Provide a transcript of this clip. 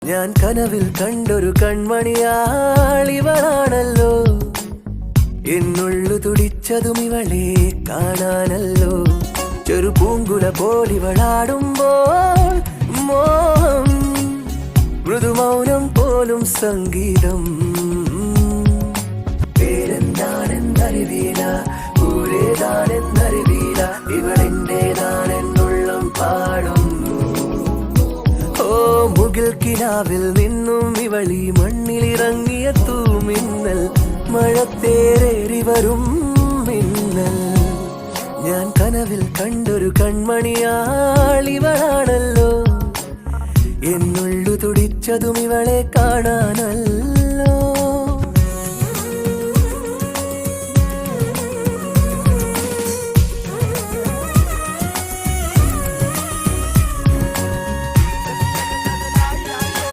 ഞാൻ കനവിൽ കണ്ടൊരു കൺമണിയാളിവളാണല്ലോ, എന്നുള്ളു തുടിച്ചതും ഇവളെ കാണാനല്ലോ. ചെറു പൂങ്കുല പോലിവളാടുമ്പോൾ മോഹം, മൃദുമൗനം പോലും സംഗീതം. പേരെന്താണെന്നറിവീല, ഊരേതാണെന്നറിവീല, ഇവളെന്റേതാണെന്നുള്ളം പാടുന്നു. ഓ മുകിൽ കിനാവിൽ നിന്നും ഇവളി മണ്ണിലിറങ്ങിയ തൂമിന്നൽ, മഴത്തേറേറി വരും മിന്നൽ. ഞാൻ കനവിൽ കണ്ടൊരു കൺമണിയാളിവളാണല്ലോ, എന്നുള്ളു തുടിച്ചതും ഇവളെ കാണാനല്ലോ.